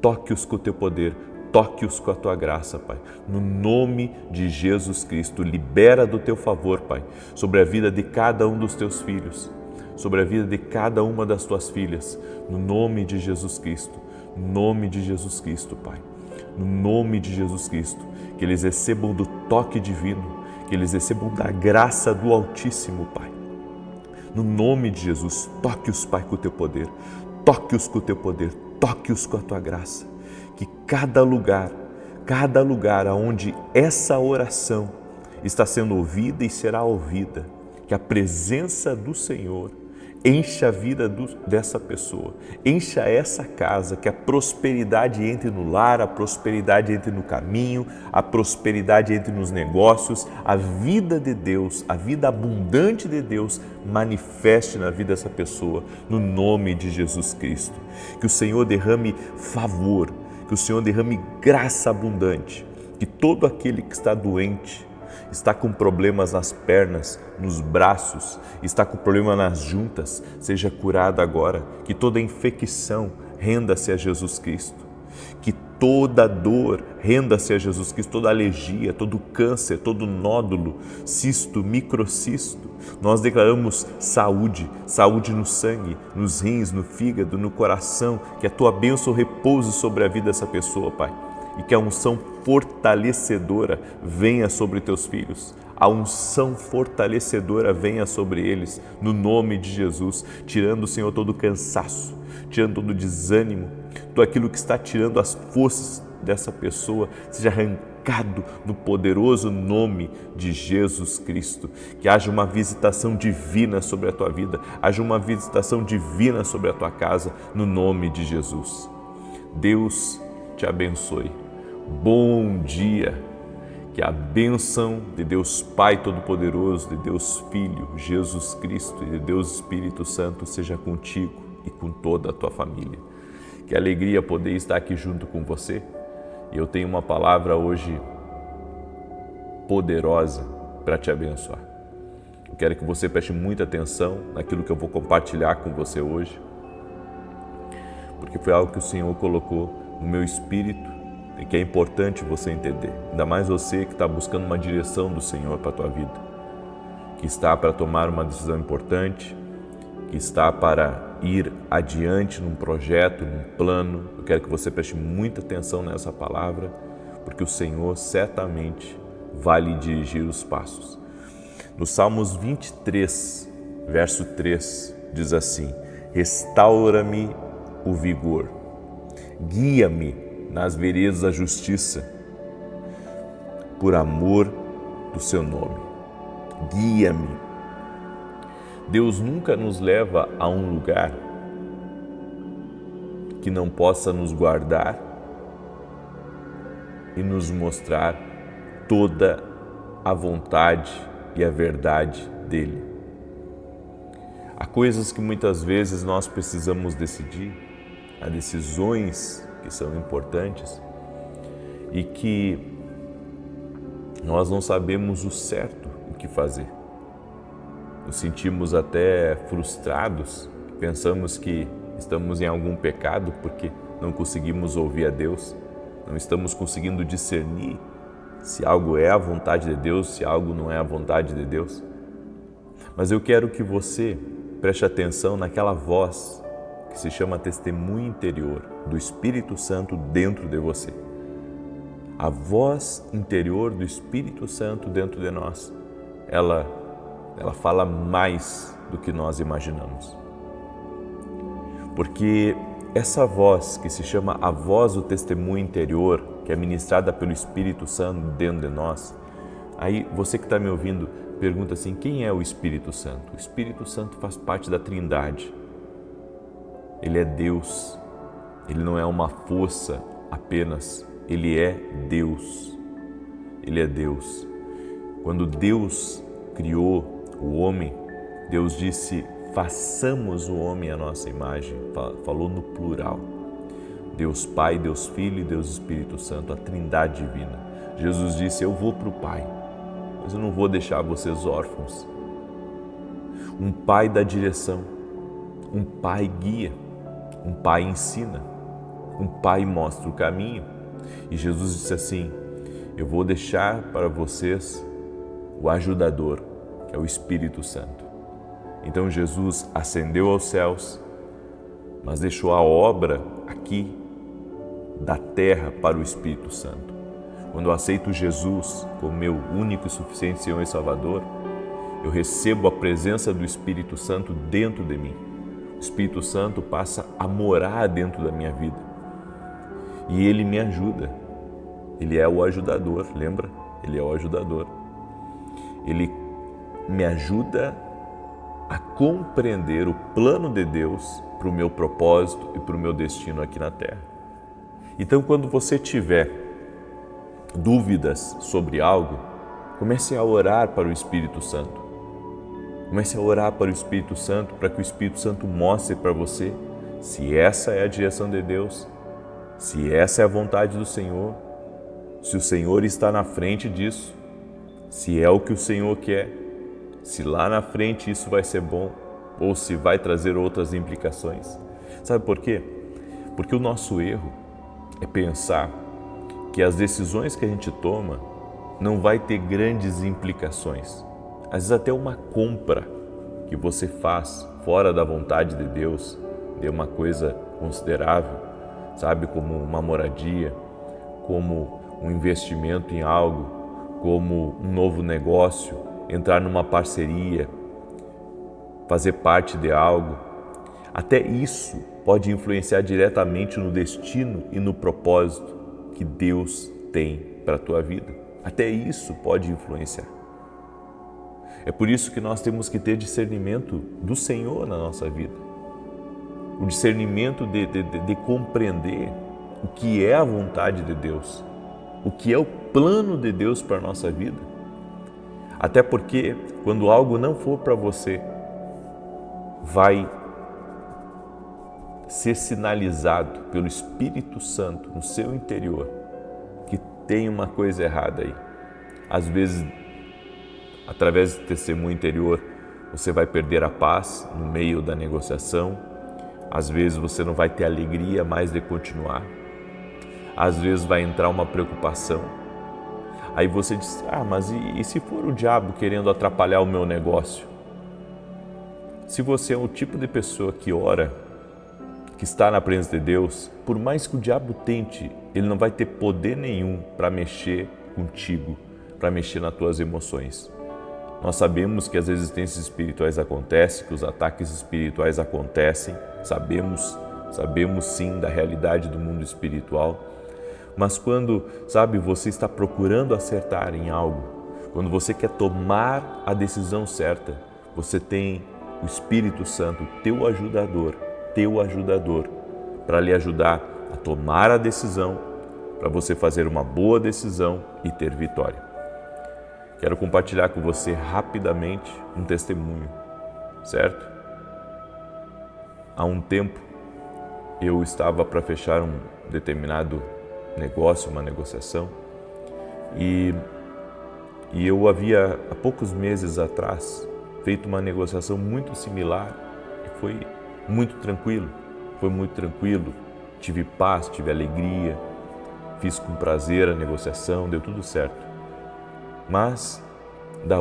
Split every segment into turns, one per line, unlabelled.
toque-os com o teu poder, toque-os com a tua graça, Pai. No nome de Jesus Cristo, libera do teu favor, Pai, sobre a vida de cada um dos teus filhos, sobre a vida de cada uma das tuas filhas, no nome de Jesus Cristo, no nome de Jesus Cristo, Pai. No nome de Jesus Cristo, que eles recebam do toque divino, que eles recebam da graça do Altíssimo, Pai. No nome de Jesus, toque-os, Pai, com o teu poder, toque-os com o teu poder, toque-os com a tua graça. Que cada lugar aonde essa oração está sendo ouvida e será ouvida, que a presença do Senhor encha a vida dessa pessoa, encha essa casa, que a prosperidade entre no lar, a prosperidade entre no caminho, a prosperidade entre nos negócios, a vida de Deus, a vida abundante de Deus manifeste na vida dessa pessoa, no nome de Jesus Cristo. Que o Senhor derrame favor, que o Senhor derrame graça abundante, que todo aquele que está doente, está com problemas nas pernas, nos braços, está com problema nas juntas, seja curado agora, que toda infecção renda-se a Jesus Cristo, que toda dor renda-se a Jesus Cristo, toda alergia, todo câncer, todo nódulo, cisto, microcisto. Nós declaramos saúde, saúde no sangue, nos rins, no fígado, no coração, que a tua bênção repouse sobre a vida dessa pessoa, Pai. E que a unção fortalecedora venha sobre teus filhos. A unção fortalecedora venha sobre eles, no nome de Jesus, tirando, Senhor, todo o cansaço, tirando todo o desânimo, tudo aquilo que está tirando as forças dessa pessoa, seja arrancado no poderoso nome de Jesus Cristo. Que haja uma visitação divina sobre a tua vida, haja uma visitação divina sobre a tua casa, no nome de Jesus. Deus te abençoe. Bom dia, que a bênção de Deus Pai Todo-Poderoso, de Deus Filho, Jesus Cristo e de Deus Espírito Santo seja contigo e com toda a tua família. Que alegria poder estar aqui junto com você. E eu tenho uma palavra hoje poderosa para te abençoar. Eu quero que você preste muita atenção naquilo que eu vou compartilhar com você hoje, porque foi algo que o Senhor colocou no meu espírito e que é importante você entender, ainda mais você que está buscando uma direção do Senhor para a tua vida, que está para tomar uma decisão importante, que está para ir adiante num projeto, num plano. Eu quero que você preste muita atenção nessa palavra, porque o Senhor certamente vai lhe dirigir os passos. No Salmos 23, verso 3, diz assim: restaura-me o vigor, guia-me nas veredas da justiça, por amor do seu nome. Guia-me. Deus nunca nos leva a um lugar que não possa nos guardar e nos mostrar toda a vontade e a verdade dele. Há coisas que muitas vezes nós precisamos decidir, há decisões que são importantes e que nós não sabemos o certo o que fazer. Nos sentimos até frustrados, pensamos que estamos em algum pecado porque não conseguimos ouvir a Deus, não estamos conseguindo discernir se algo é a vontade de Deus, se algo não é a vontade de Deus. Mas eu quero que você preste atenção naquela voz que se chama testemunho interior do Espírito Santo dentro de você. A voz interior do Espírito Santo dentro de nós, ela fala mais do que nós imaginamos. Porque essa voz que se chama a voz do testemunho interior, que é ministrada pelo Espírito Santo dentro de nós, aí você que está me ouvindo pergunta assim: quem é o Espírito Santo? O Espírito Santo faz parte da Trindade. Ele é Deus, ele não é uma força apenas, ele é Deus. Ele é Deus. Quando Deus criou o homem, Deus disse: façamos o homem à nossa imagem. Falou no plural. Deus Pai, Deus Filho e Deus Espírito Santo, a Trindade divina. Jesus disse: eu vou para o Pai, mas eu não vou deixar vocês órfãos. Um pai dá direção, um pai guia, um pai ensina, Um pai mostra o caminho. E Jesus disse assim: eu vou deixar para vocês o ajudador, que é o Espírito Santo. Então Jesus ascendeu aos céus, mas deixou a obra aqui da terra para o Espírito Santo. Quando eu aceito Jesus como meu único e suficiente Senhor e Salvador, eu recebo a presença do Espírito Santo dentro de mim. O Espírito Santo passa a morar dentro da minha vida. E Ele me ajuda. Ele é o ajudador, lembra? Ele é o ajudador. Ele me ajuda a compreender o plano de Deus para o meu propósito e para o meu destino aqui na Terra. Então, quando você tiver dúvidas sobre algo, comece a orar para o Espírito Santo. Comece a orar para o Espírito Santo, para que o Espírito Santo mostre para você se essa é a direção de Deus, se essa é a vontade do Senhor, se o Senhor está na frente disso, se é o que o Senhor quer, se lá na frente isso vai ser bom ou se vai trazer outras implicações. Sabe por quê? Porque o nosso erro é pensar que as decisões que a gente toma não vai ter grandes implicações. Às vezes até uma compra que você faz fora da vontade de Deus é uma coisa considerável, sabe? Como uma moradia, como um investimento em algo, como um novo negócio, entrar numa parceria, fazer parte de algo. Até isso pode influenciar diretamente no destino e no propósito que Deus tem para a tua vida. Até isso pode influenciar. É por isso que nós temos que ter discernimento do Senhor na nossa vida. O discernimento de compreender o que é a vontade de Deus, o que é o plano de Deus para a nossa vida. Até porque quando algo não for para você, vai ser sinalizado pelo Espírito Santo no seu interior que tem uma coisa errada aí. Às vezes, através do testemunho interior, você vai perder a paz no meio da negociação. Às vezes você não vai ter alegria mais de continuar. Às vezes vai entrar uma preocupação. Aí você diz: mas e se for o diabo querendo atrapalhar o meu negócio? Se você é o tipo de pessoa que ora, que está na presença de Deus, por mais que o diabo tente, ele não vai ter poder nenhum para mexer contigo, para mexer nas tuas emoções. Nós sabemos que as resistências espirituais acontecem, que os ataques espirituais acontecem, sabemos sim da realidade do mundo espiritual, mas quando, você está procurando acertar em algo, quando você quer tomar a decisão certa, você tem o Espírito Santo, teu ajudador, para lhe ajudar a tomar a decisão, para você fazer uma boa decisão e ter vitória. Quero compartilhar com você rapidamente um testemunho, certo? Há um tempo eu estava para fechar um determinado negócio, uma negociação, e eu havia há poucos meses atrás feito uma negociação muito similar e foi muito tranquilo, tive paz, tive alegria, fiz com prazer a negociação, deu tudo certo. Mas da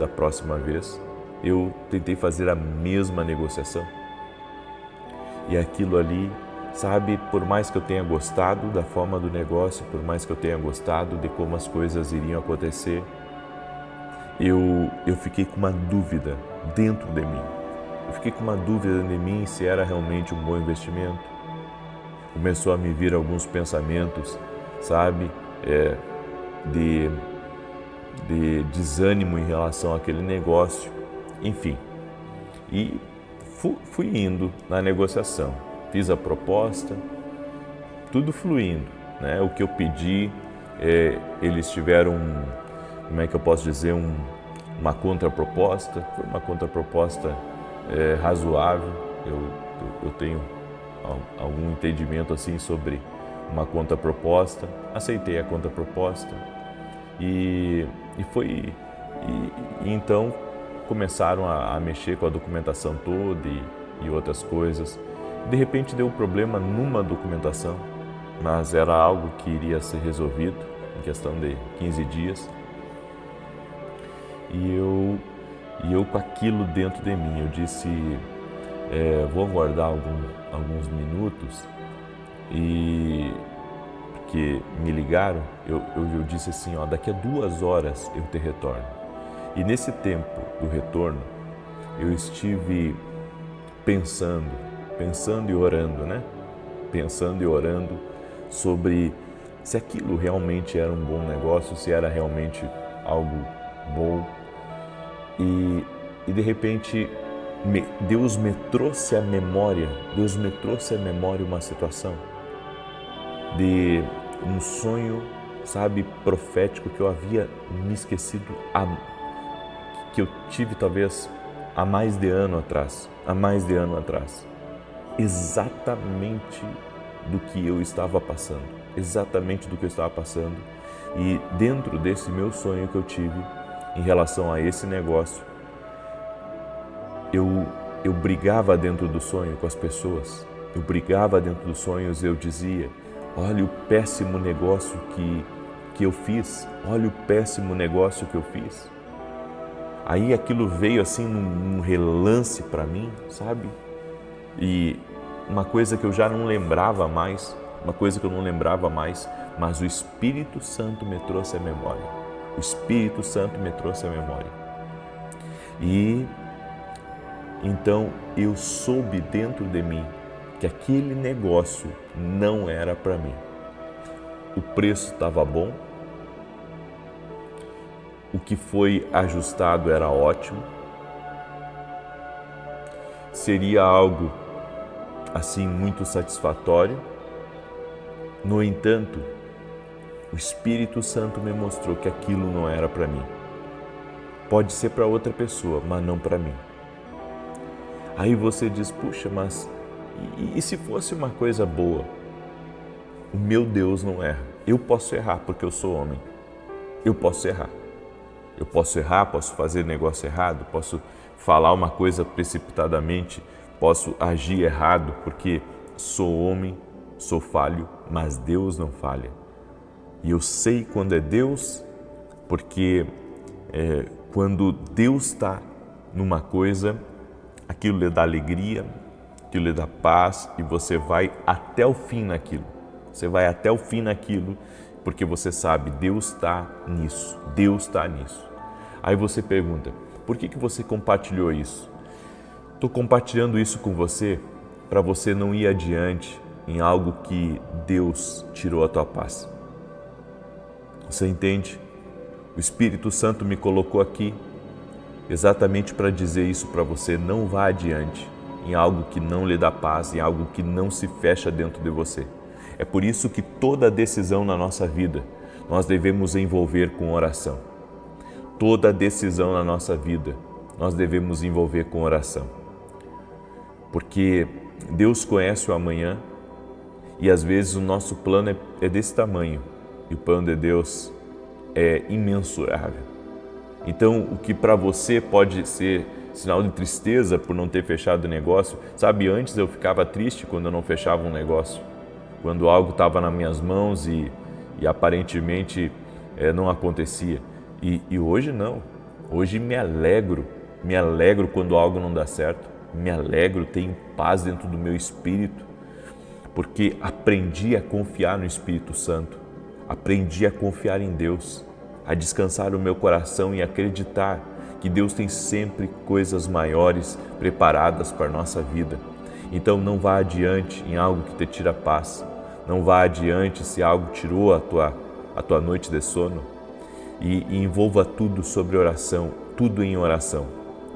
próxima vez, eu tentei fazer a mesma negociação. E aquilo ali, por mais que eu tenha gostado da forma do negócio, por mais que eu tenha gostado de como as coisas iriam acontecer, eu fiquei com uma dúvida dentro de mim. Eu fiquei com uma dúvida de mim se era realmente um bom investimento. Começou a me vir alguns pensamentos, de desânimo em relação àquele negócio, enfim. E fui indo na negociação, fiz a proposta, tudo fluindo, né? O que eu pedi, eles tiveram, uma contraproposta, foi uma contraproposta razoável. Eu tenho algum entendimento sobre uma contraproposta, aceitei a contraproposta e então começaram a mexer com a documentação toda e outras coisas, De repente deu problema numa documentação, mas era algo que iria ser resolvido em questão de 15 dias. E eu com aquilo dentro de mim, eu disse, vou aguardar alguns minutos, e porque me ligaram, eu disse assim, daqui a 2 horas eu te retorno. E nesse tempo do retorno, eu estive pensando e orando, né? Pensando e orando sobre se aquilo realmente era um bom negócio, se era realmente algo bom. E de repente, Deus me trouxe à memória uma situação de um sonho, sabe, profético que eu havia me esquecido, que eu tive talvez há mais de ano atrás, exatamente do que eu estava passando, e dentro desse meu sonho que eu tive em relação a esse negócio, eu brigava dentro do sonho com as pessoas, eu dizia, olha o péssimo negócio que eu fiz, Aí aquilo veio assim num relance para mim, sabe? E uma coisa que eu já não lembrava mais, mas o Espírito Santo me trouxe à memória. E então eu soube dentro de mim que aquele negócio não era para mim. O preço estava bom, o que foi ajustado era ótimo, seria algo assim muito satisfatório. No entanto, o Espírito Santo me mostrou que aquilo não era para mim. Pode ser para outra pessoa, mas não para mim. Aí você diz, puxa, mas e se fosse uma coisa boa? O meu Deus não erra. Eu posso errar porque eu sou homem. Eu posso errar, posso fazer negócio errado, posso falar uma coisa precipitadamente, posso agir errado porque sou homem, sou falho, mas Deus não falha. E eu sei quando é Deus, porque quando Deus está numa coisa, aquilo lhe dá alegria, aquilo lhe dá paz e você vai até o fim naquilo. Porque você sabe, Deus está nisso. Aí você pergunta, por que você compartilhou isso? Estou compartilhando isso com você para você não ir adiante em algo que Deus tirou a tua paz. Você entende? O Espírito Santo me colocou aqui exatamente para dizer isso para você. Não vá adiante em algo que não lhe dá paz, em algo que não se fecha dentro de você. É por isso que toda decisão na nossa vida nós devemos envolver com oração. Toda decisão na nossa vida nós devemos envolver com oração. Porque Deus conhece o amanhã e às vezes o nosso plano é desse tamanho e o plano de Deus é imensurável. Então, o que para você pode ser sinal de tristeza por não ter fechado o negócio, sabe, antes eu ficava triste quando eu não fechava um negócio, quando algo estava nas minhas mãos e aparentemente não acontecia. E hoje não, hoje me alegro quando algo não dá certo, tenho paz dentro do meu espírito, porque aprendi a confiar no Espírito Santo, aprendi a confiar em Deus, a descansar o meu coração e acreditar que Deus tem sempre coisas maiores preparadas para a nossa vida. Então não vá adiante em algo que te tira a paz, não vá adiante se algo tirou a tua noite de sono, e envolva tudo sobre oração, tudo em oração.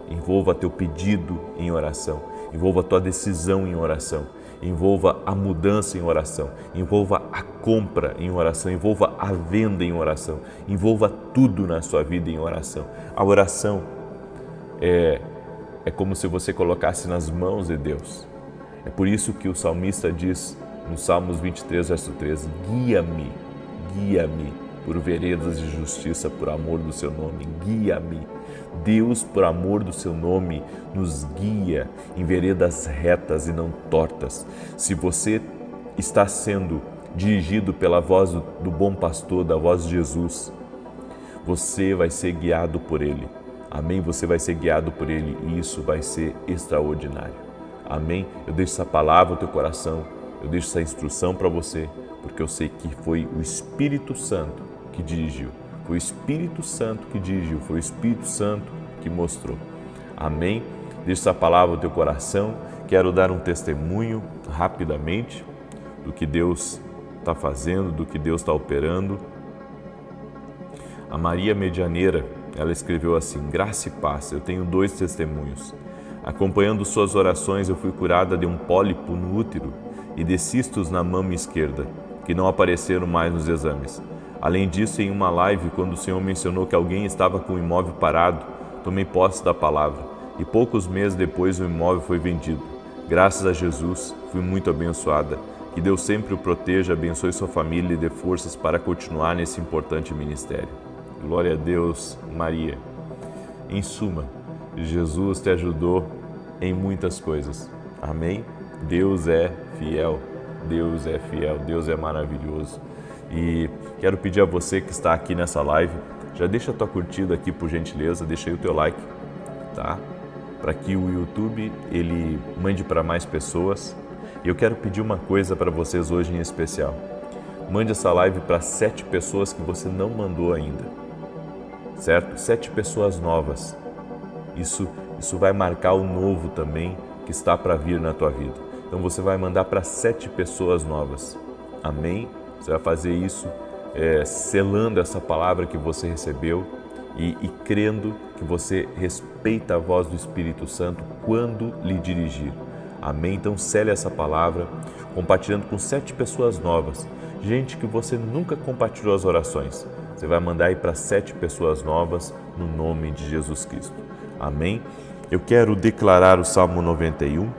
Envolva teu pedido em oração, envolva tua decisão em oração, envolva a mudança em oração, envolva a compra em oração, envolva a venda em oração, envolva tudo na sua vida em oração. A oração é como se você colocasse nas mãos de Deus. É por isso que o salmista diz no Salmos 23, verso 13, guia-me por veredas de justiça, por amor do seu nome. Guia-me. Deus, por amor do seu nome, nos guia em veredas retas e não tortas. Se você está sendo dirigido pela voz do bom pastor, da voz de Jesus, você vai ser guiado por Ele. Amém? Você vai ser guiado por Ele e isso vai ser extraordinário. Amém? Eu deixo essa palavra no teu coração, eu deixo essa instrução para você, porque eu sei que foi o Espírito Santo que dirigiu. Foi o Espírito Santo que dirigiu, foi o Espírito Santo que mostrou. Amém? Deixa essa palavra no teu coração. Quero dar um testemunho rapidamente do que Deus está fazendo, do que Deus está operando. A Maria Medianeira, ela escreveu assim: graça e paz, eu tenho 2 testemunhos. Acompanhando suas orações, eu fui curada de um pólipo no útero e de cistos na mama esquerda, que não apareceram mais nos exames. Além disso, em uma live, quando o Senhor mencionou que alguém estava com o imóvel parado, tomei posse da palavra e poucos meses depois o imóvel foi vendido. Graças a Jesus, fui muito abençoada. Que Deus sempre o proteja, abençoe sua família e dê forças para continuar nesse importante ministério. Glória a Deus, Maria. Em suma, Jesus te ajudou em muitas coisas. Amém? Deus é fiel, Deus é fiel, Deus é maravilhoso. E quero pedir a você que está aqui nessa live, já deixa a tua curtida aqui por gentileza, deixa aí o teu like, tá? Para que o YouTube ele mande para mais pessoas. E eu quero pedir uma coisa para vocês hoje em especial. Mande essa live para 7 pessoas que você não mandou ainda, certo? 7 pessoas novas. Isso vai marcar o novo também que está para vir na tua vida. Então você vai mandar para 7 pessoas novas. Amém? Você vai fazer isso selando essa palavra que você recebeu e crendo que você respeita a voz do Espírito Santo quando lhe dirigir. Amém? Então cele essa palavra compartilhando com 7 pessoas novas. Gente que você nunca compartilhou as orações. Você vai mandar aí para 7 pessoas novas no nome de Jesus Cristo. Amém? Eu quero declarar o Salmo 91.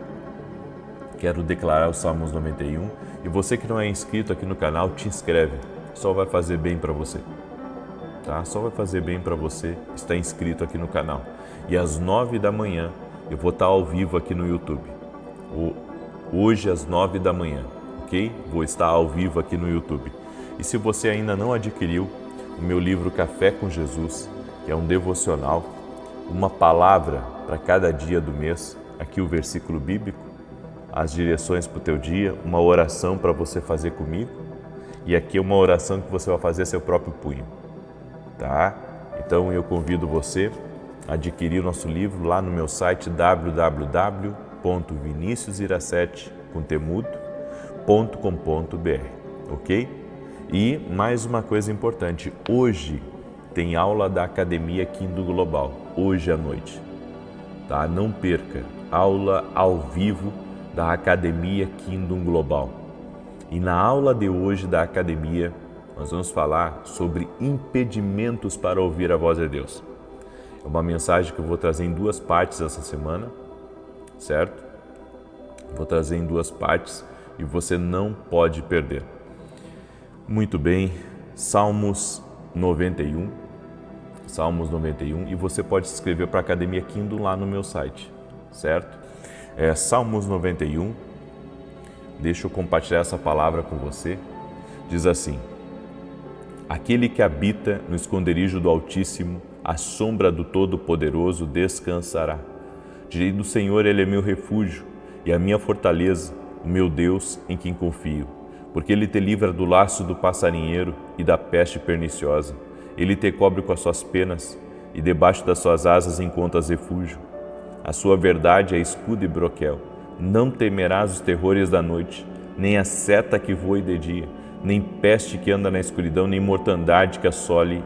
Quero declarar os Salmos 91. E você que não é inscrito aqui no canal, te inscreve. Só vai fazer bem para você. Tá? Só vai fazer bem para você estar inscrito aqui no canal. E às 9 da manhã eu vou estar ao vivo aqui no YouTube. Hoje às 9 da manhã, ok? Vou estar ao vivo aqui no YouTube. E se você ainda não adquiriu o meu livro Café com Jesus, que é um devocional, uma palavra para cada dia do mês, aqui o versículo bíblico, as direções para o teu dia, uma oração para você fazer comigo e aqui uma oração que você vai fazer seu próprio punho, tá? Então eu convido você a adquirir o nosso livro lá no meu site www.viniciusiracete.com.br, ok? E mais uma coisa importante, hoje tem aula da Academia Kingdom Global, hoje à noite, tá? Não perca, aula ao vivo da Academia Kingdom Global. E na aula de hoje da Academia, nós vamos falar sobre impedimentos para ouvir a voz de Deus. É uma mensagem que eu vou trazer em 2 partes essa semana, certo? Vou trazer em 2 partes e você não pode perder. Muito bem, Salmos 91, e você pode se inscrever para a Academia Kingdom lá no meu site, certo? Salmos 91, deixa eu compartilhar essa palavra com você, diz assim: aquele que habita no esconderijo do Altíssimo, à sombra do Todo-Poderoso descansará. Direi do Senhor, Ele é meu refúgio e a minha fortaleza, o meu Deus em quem confio. Porque Ele te livra do laço do passarinheiro e da peste perniciosa. Ele te cobre com as suas penas e debaixo das suas asas encontras refúgio. A sua verdade é escudo e broquel. Não temerás os terrores da noite, nem a seta que voe de dia, nem peste que anda na escuridão, nem mortandade que assole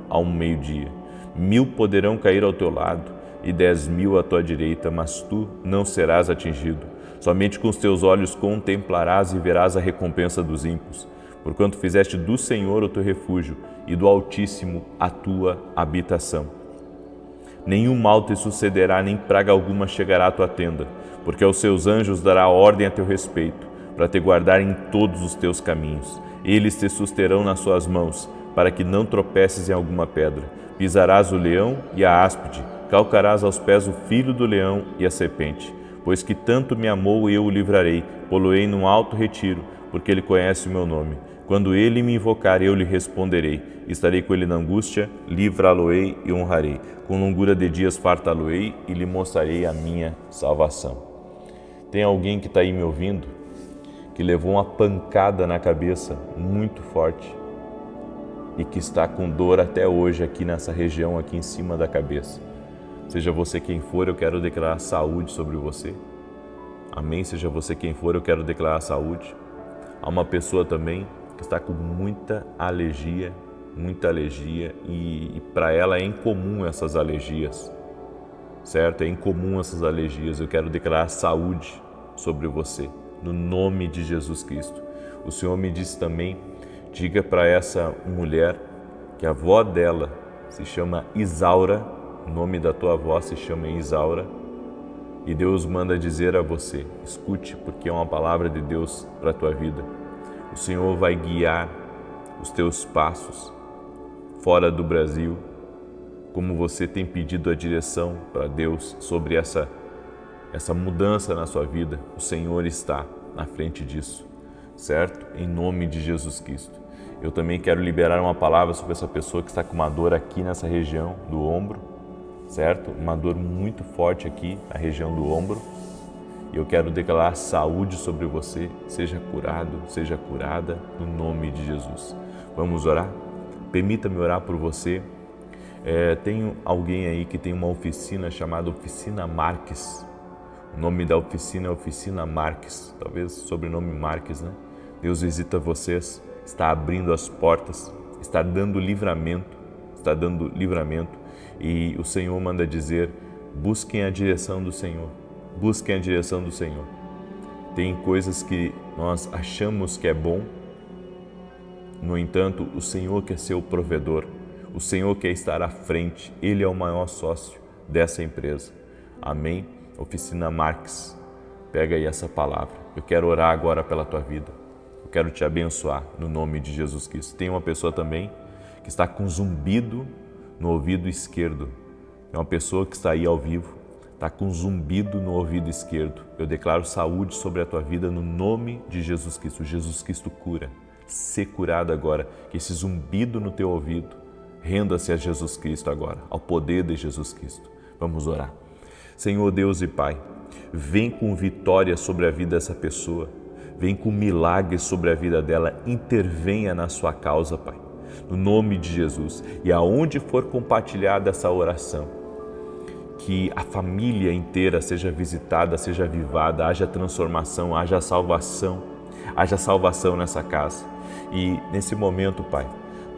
ao meio-dia. 1000 poderão cair ao teu lado e 10.000 à tua direita, mas tu não serás atingido. Somente com os teus olhos contemplarás e verás a recompensa dos ímpios, porquanto fizeste do Senhor o teu refúgio e do Altíssimo a tua habitação. Nenhum mal te sucederá, nem praga alguma chegará à tua tenda, porque aos seus anjos dará ordem a teu respeito, para te guardar em todos os teus caminhos. Eles te susterão nas suas mãos, para que não tropeces em alguma pedra. Pisarás o leão e a áspide, calcarás aos pés o filho do leão e a serpente. Pois que tanto me amou, eu o livrarei, pô-lo-ei num alto retiro, porque ele conhece o meu nome. Quando ele me invocar, eu lhe responderei. Estarei com ele na angústia, livrá-lo-ei e honrarei. Com longura de dias fartá-lo-ei e lhe mostrarei a minha salvação. Tem alguém que está aí me ouvindo, que levou uma pancada na cabeça muito forte e que está com dor até hoje aqui nessa região, aqui em cima da cabeça. Seja você quem for, eu quero declarar saúde sobre você. Amém? Seja você quem for, eu quero declarar saúde. Há uma pessoa também que está com muita alergia e para ela é incomum essas alergias, certo? É incomum essas alergias. Eu quero declarar saúde sobre você, no nome de Jesus Cristo. O Senhor me disse também, diga para essa mulher que a avó dela se chama Isaura, o nome da tua avó se chama Isaura, e Deus manda dizer a você, escute, porque é uma palavra de Deus para a tua vida. O Senhor vai guiar os teus passos fora do Brasil, como você tem pedido a direção para Deus sobre essa mudança na sua vida. O Senhor está na frente disso, certo? Em nome de Jesus Cristo. Eu também quero liberar uma palavra sobre essa pessoa que está com uma dor aqui nessa região do ombro, certo? Uma dor muito forte aqui na região do ombro. E eu quero declarar saúde sobre você, seja curado, seja curada, no nome de Jesus. Vamos orar? Permita-me orar por você. Tem alguém aí que tem uma oficina chamada Oficina Marques. O nome da oficina é Oficina Marques, talvez sobrenome Marques, né? Deus visita vocês, está abrindo as portas, está dando livramento, e o Senhor manda dizer, busquem a direção do Senhor. Busquem a direção do Senhor. Tem coisas que nós achamos que é bom, no entanto, o Senhor quer ser o provedor, o Senhor quer estar à frente, Ele é o maior sócio dessa empresa. Amém? Oficina Marques, pega aí essa palavra. Eu quero orar agora pela tua vida, eu quero te abençoar no nome de Jesus Cristo. Tem uma pessoa também que está com zumbido no ouvido esquerdo, é uma pessoa que está aí ao vivo, está com zumbido no ouvido esquerdo. Eu declaro saúde sobre a tua vida no nome de Jesus Cristo. Jesus Cristo cura. Ser curado agora. Que esse zumbido no teu ouvido renda-se a Jesus Cristo agora, ao poder de Jesus Cristo. Vamos orar. Senhor Deus e Pai, vem com vitória sobre a vida dessa pessoa. Vem com milagre sobre a vida dela. Intervenha na sua causa, Pai. No nome de Jesus. E aonde for compartilhada essa oração, que a família inteira seja visitada, seja avivada, haja transformação, haja salvação nessa casa. E nesse momento, Pai,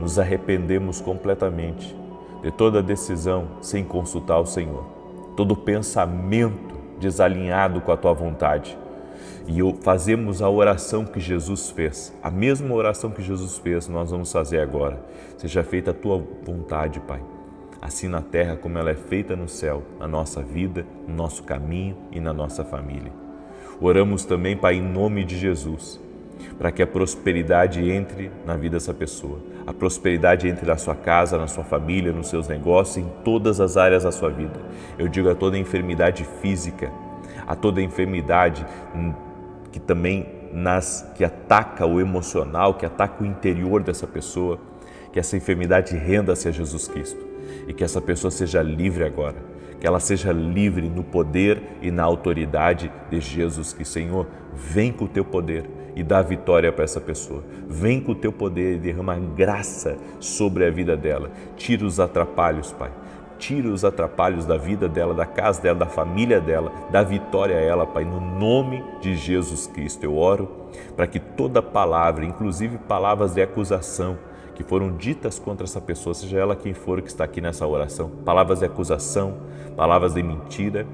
nos arrependemos completamente de toda decisão sem consultar o Senhor, todo pensamento desalinhado com a Tua vontade. E fazemos a oração que Jesus fez, a mesma oração que Jesus fez, nós vamos fazer agora. Seja feita a Tua vontade, Pai, assim na terra como ela é feita no céu, na nossa vida, no nosso caminho e na nossa família. Oramos também, Pai, em nome de Jesus, para que a prosperidade entre na vida dessa pessoa, a prosperidade entre na sua casa, na sua família, nos seus negócios, em todas as áreas da sua vida. Eu digo a toda enfermidade física, a toda enfermidade que também que ataca o emocional, que ataca o interior dessa pessoa, que essa enfermidade renda-se a Jesus Cristo. E que essa pessoa seja livre agora, que ela seja livre no poder e na autoridade de Jesus. Que, Senhor, vem com o Teu poder e dá vitória para essa pessoa. Vem com o Teu poder e derrama graça sobre a vida dela. Tira os atrapalhos, Pai. Tira os atrapalhos da vida dela, da casa dela, da família dela. Dá vitória a ela, Pai, no nome de Jesus Cristo. Eu oro para que toda palavra, inclusive palavras de acusação, que foram ditas contra essa pessoa, seja ela quem for que está aqui nessa oração, palavras de acusação, palavras de mentira,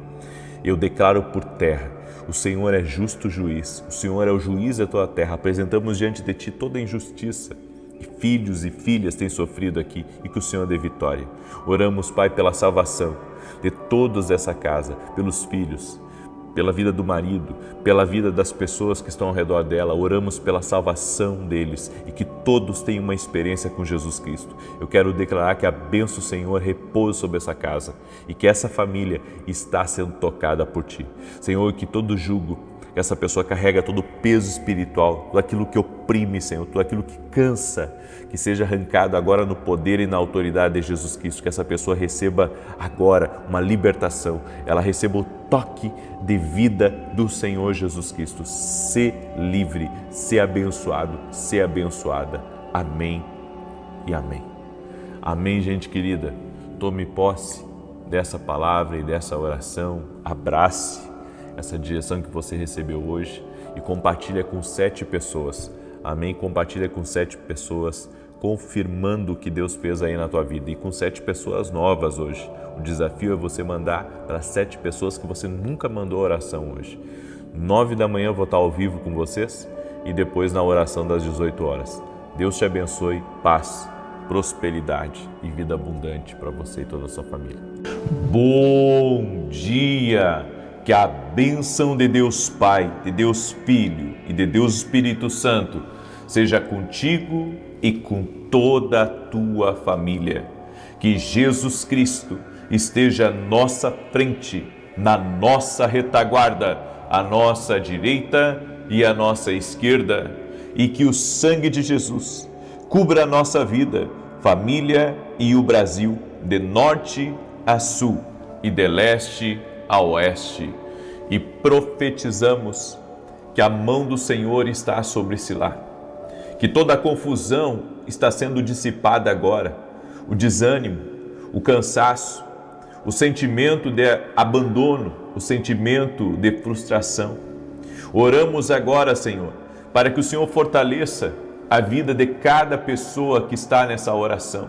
eu declaro por terra. O Senhor é justo juiz, o Senhor é o juiz da tua terra. Apresentamos diante de Ti toda injustiça que filhos e filhas têm sofrido aqui e que o Senhor dê vitória. Oramos, Pai, pela salvação de todos dessa casa, pelos filhos, pela vida do marido, pela vida das pessoas que estão ao redor dela. Oramos pela salvação deles e que todos tenham uma experiência com Jesus Cristo. Eu quero declarar que a bênção do Senhor repousa sobre essa casa e que essa família está sendo tocada por Ti. Senhor, que todo jugo, que essa pessoa carrega todo o peso espiritual, tudo aquilo que oprime, Senhor, tudo aquilo que cansa, que seja arrancado agora no poder e na autoridade de Jesus Cristo, que essa pessoa receba agora uma libertação, ela receba o toque de vida do Senhor Jesus Cristo. Ser livre, ser abençoado, ser abençoada. Amém e amém. Amém, gente querida. Tome posse dessa palavra e dessa oração. Abrace essa direção que você recebeu hoje e compartilha com 7 pessoas. Amém? Compartilha com 7 pessoas, confirmando o que Deus fez aí na tua vida, e com 7 pessoas novas hoje. O desafio é você mandar para 7 pessoas que você nunca mandou oração hoje. 9 da manhã eu vou estar ao vivo com vocês e depois na oração das 18 horas. Deus te abençoe, paz, prosperidade e vida abundante para você e toda a sua família. Bom dia! Que a bênção de Deus Pai, de Deus Filho e de Deus Espírito Santo seja contigo e com toda a tua família. Que Jesus Cristo esteja à nossa frente, na nossa retaguarda, à nossa direita e à nossa esquerda, e que o sangue de Jesus cubra a nossa vida, família e o Brasil, de norte a sul e de leste a oeste, e profetizamos que a mão do Senhor está sobre esse lar, que toda a confusão está sendo dissipada agora, o desânimo, o cansaço, o sentimento de abandono, o sentimento de frustração. Oramos agora, Senhor, para que o Senhor fortaleça a vida de cada pessoa que está nessa oração,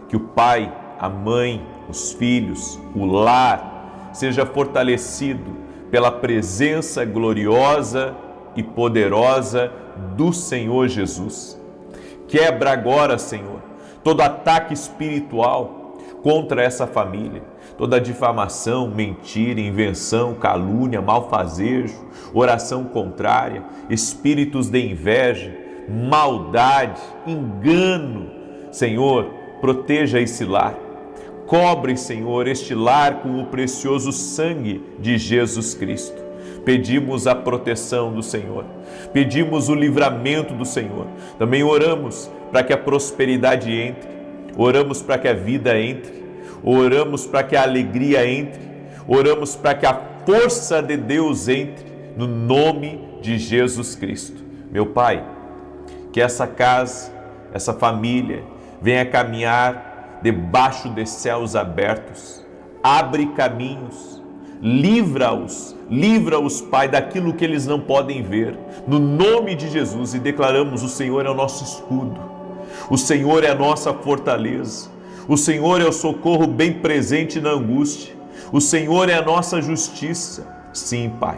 que o pai, a mãe, os filhos, o lar, seja fortalecido pela presença gloriosa e poderosa do Senhor Jesus. Quebra agora, Senhor, todo ataque espiritual contra essa família, toda difamação, mentira, invenção, calúnia, malfazejo, oração contrária, espíritos de inveja, maldade, engano. Senhor, proteja esse lar. Cobre, Senhor, este lar com o precioso sangue de Jesus Cristo. Pedimos a proteção do Senhor, pedimos o livramento do Senhor. Também oramos para que a prosperidade entre, oramos para que a vida entre, oramos para que a alegria entre, oramos para que a força de Deus entre, no nome de Jesus Cristo. Meu Pai, que essa casa, essa família venha caminhar debaixo de céus abertos, abre caminhos, livra-os, Pai, daquilo que eles não podem ver, no nome de Jesus, e declaramos: o Senhor é o nosso escudo, o Senhor é a nossa fortaleza, o Senhor é o socorro bem presente na angústia, o Senhor é a nossa justiça. Sim, Pai.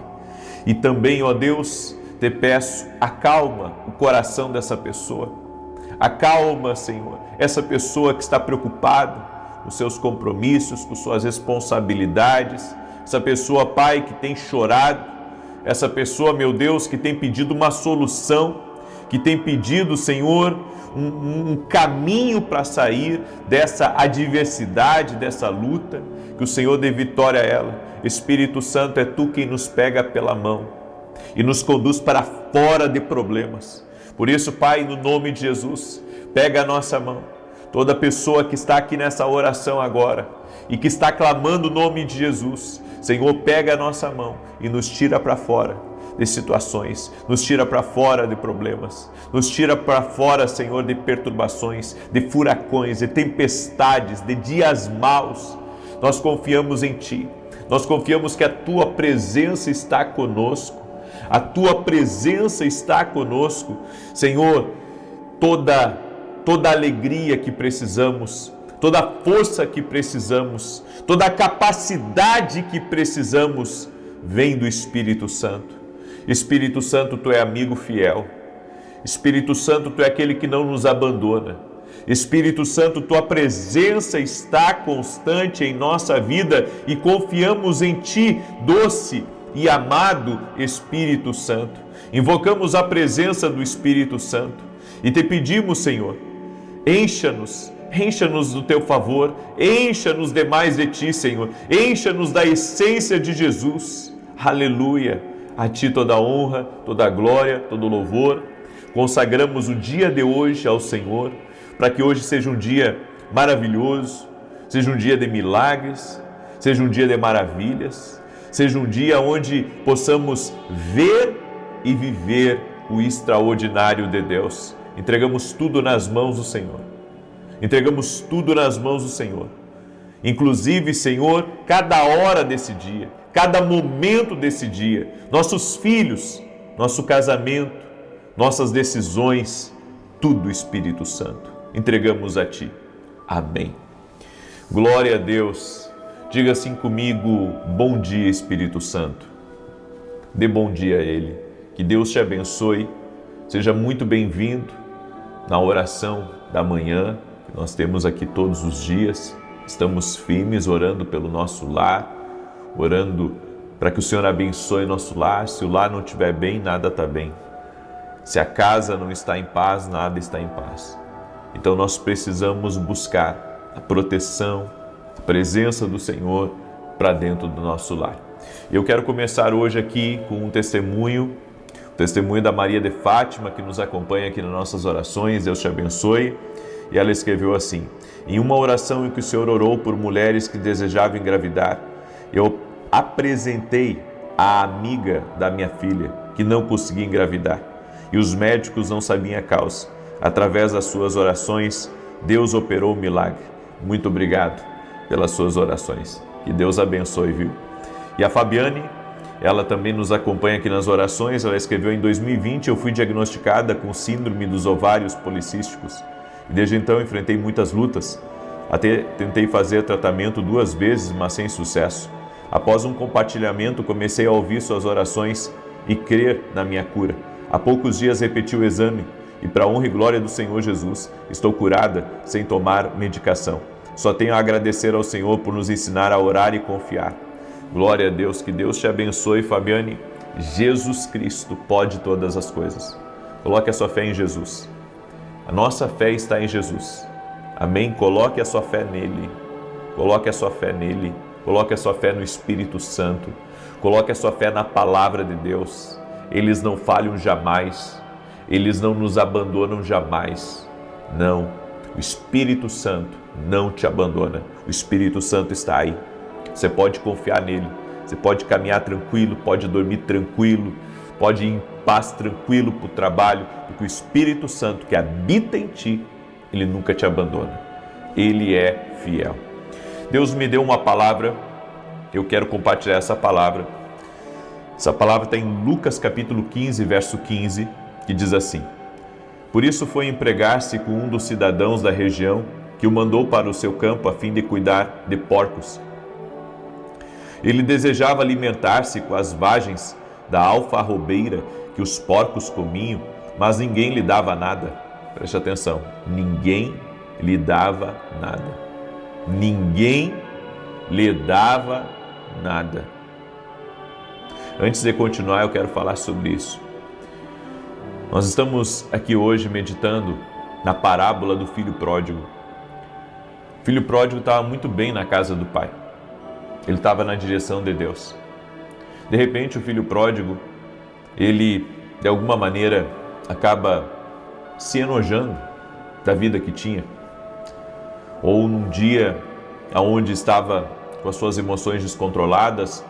E também, ó Deus, te peço, acalma o coração dessa pessoa. Acalma, Senhor, essa pessoa que está preocupada com seus compromissos, com suas responsabilidades, essa pessoa, Pai, que tem chorado, essa pessoa, meu Deus, que tem pedido uma solução, que tem pedido, Senhor, um caminho para sair dessa adversidade, dessa luta, que o Senhor dê vitória a ela. Espírito Santo, é Tu quem nos pega pela mão e nos conduz para fora de problemas. Por isso, Pai, no nome de Jesus, pega a nossa mão. Toda pessoa que está aqui nessa oração agora e que está clamando o nome de Jesus, Senhor, pega a nossa mão e nos tira para fora de situações, nos tira para fora de problemas, nos tira para fora, Senhor, de perturbações, de furacões, de tempestades, de dias maus. Nós confiamos em Ti, nós confiamos que a Tua presença está conosco. A Tua presença está conosco, Senhor. Toda alegria que precisamos, toda força que precisamos, toda capacidade que precisamos, vem do Espírito Santo. Espírito Santo, Tu é amigo fiel. Espírito Santo, Tu é aquele que não nos abandona. Espírito Santo, Tua presença está constante em nossa vida e confiamos em Ti, doce, e amado Espírito Santo. Invocamos a presença do Espírito Santo e te pedimos, Senhor, encha-nos do teu favor, encha-nos demais de ti, Senhor, encha-nos da essência de Jesus. Aleluia! A ti toda a honra, toda a glória, todo o louvor. Consagramos o dia de hoje ao Senhor, para que hoje seja um dia maravilhoso, seja um dia de milagres, seja um dia de maravilhas, seja um dia onde possamos ver e viver o extraordinário de Deus. Entregamos tudo nas mãos do Senhor. Entregamos tudo nas mãos do Senhor. Inclusive, Senhor, cada hora desse dia, cada momento desse dia, nossos filhos, nosso casamento, nossas decisões, tudo, Espírito Santo, entregamos a Ti. Amém. Glória a Deus. Diga assim comigo: bom dia, Espírito Santo. Dê bom dia a Ele. Que Deus te abençoe. Seja muito bem-vindo na oração da manhã que nós temos aqui todos os dias. Estamos firmes orando pelo nosso lar, orando para que o Senhor abençoe nosso lar. Se o lar não estiver bem, nada está bem. Se a casa não está em paz, nada está em paz. Então nós precisamos buscar a proteção, a presença do Senhor para dentro do nosso lar. Eu quero começar hoje aqui com um testemunho, o testemunho da Maria de Fátima, que nos acompanha aqui nas nossas orações. Deus te abençoe. E ela escreveu assim: em uma oração em que o Senhor orou por mulheres que desejavam engravidar, eu apresentei a amiga da minha filha que não conseguia engravidar e os médicos não sabiam a causa. Através das suas orações, Deus operou o milagre. Muito obrigado pelas suas orações. Que Deus abençoe, viu? E a Fabiane, ela também nos acompanha aqui nas orações. Ela escreveu: em 2020 eu fui diagnosticada com síndrome dos ovários policísticos. E desde então enfrentei muitas lutas. Até tentei fazer tratamento 2 vezes, mas sem sucesso. Após um compartilhamento, comecei a ouvir suas orações e crer na minha cura. Há poucos dias repeti o exame e, para a honra e glória do Senhor Jesus, estou curada sem tomar medicação. Só tenho a agradecer ao Senhor por nos ensinar a orar e confiar. Glória a Deus, que Deus te abençoe, Fabiane. Jesus Cristo pode todas as coisas. Coloque a sua fé em Jesus. A nossa fé está em Jesus. Amém? Coloque a sua fé nele. Coloque a sua fé nele. Coloque a sua fé no Espírito Santo. Coloque a sua fé na palavra de Deus. Eles não falham jamais. Eles não nos abandonam jamais. Não. O Espírito Santo não te abandona. O Espírito Santo está aí. Você pode confiar nele. Você pode caminhar tranquilo, pode dormir tranquilo, pode ir em paz tranquilo para o trabalho, porque o Espírito Santo que habita em ti, ele nunca te abandona. Ele é fiel. Deus me deu uma palavra, eu quero compartilhar essa palavra. Essa palavra está em Lucas capítulo 15, verso 15, que diz assim: por isso foi empregar-se com um dos cidadãos da região, que o mandou para o seu campo a fim de cuidar de porcos. Ele desejava alimentar-se com as vagens da alfarrobeira que os porcos comiam, mas ninguém lhe dava nada. Preste atenção, ninguém lhe dava nada. Ninguém lhe dava nada. Antes de continuar, eu quero falar sobre isso. Nós estamos aqui hoje meditando na parábola do filho pródigo. O filho pródigo estava muito bem na casa do pai. Ele estava na direção de Deus. De repente, o filho pródigo, ele, de alguma maneira, acaba se enojando da vida que tinha. Ou num dia onde estava com as suas emoções descontroladas,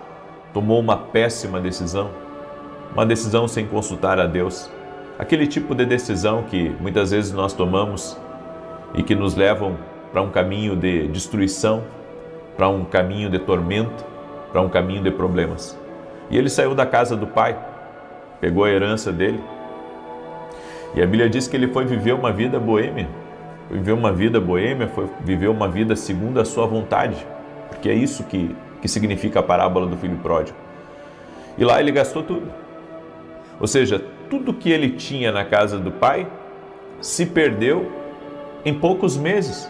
tomou uma péssima decisão, uma decisão sem consultar a Deus. Aquele tipo de decisão que muitas vezes nós tomamos e que nos levam para um caminho de destruição, para um caminho de tormento, para um caminho de problemas. E ele saiu da casa do pai, pegou a herança dele, e a Bíblia diz que ele foi viver uma vida boêmia. Foi viver uma vida boêmia, foi viver uma vida segundo a sua vontade, porque é isso que significa a parábola do filho pródigo. E lá ele gastou tudo. Ou seja, tudo que ele tinha na casa do pai se perdeu em poucos meses.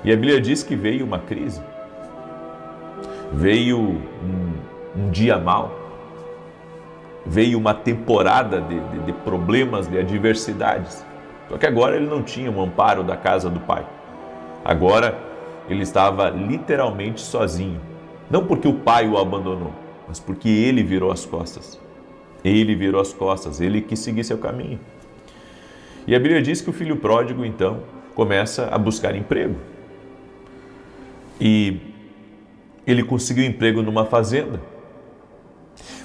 E a Bíblia diz que veio uma crise. Veio um dia mau, veio uma temporada de problemas, de adversidades. Só que agora ele não tinha um amparo da casa do pai. Agora ele estava literalmente sozinho. Não porque o pai o abandonou, mas porque ele virou as costas. Ele virou as costas, ele quis seguir seu caminho. E a Bíblia diz que o filho pródigo, então, começa a buscar emprego. E ele conseguiu emprego numa fazenda.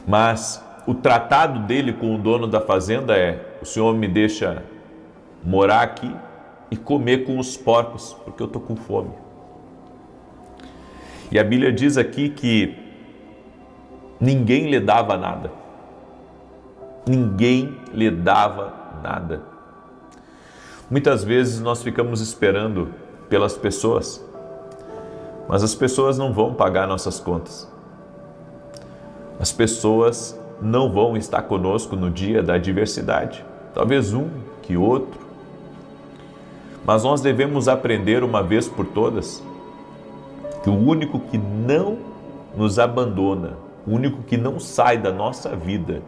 Mas o tratado dele com o dono da fazenda é: o senhor me deixa morar aqui e comer com os porcos, porque eu estou com fome. E a Bíblia diz aqui que ninguém lhe dava nada. Ninguém lhe dava nada. Muitas vezes nós ficamos esperando pelas pessoas, mas as pessoas não vão pagar nossas contas. As pessoas não vão estar conosco no dia da adversidade. Talvez um que outro. Mas nós devemos aprender uma vez por todas que o único que não nos abandona, o único que não sai da nossa vida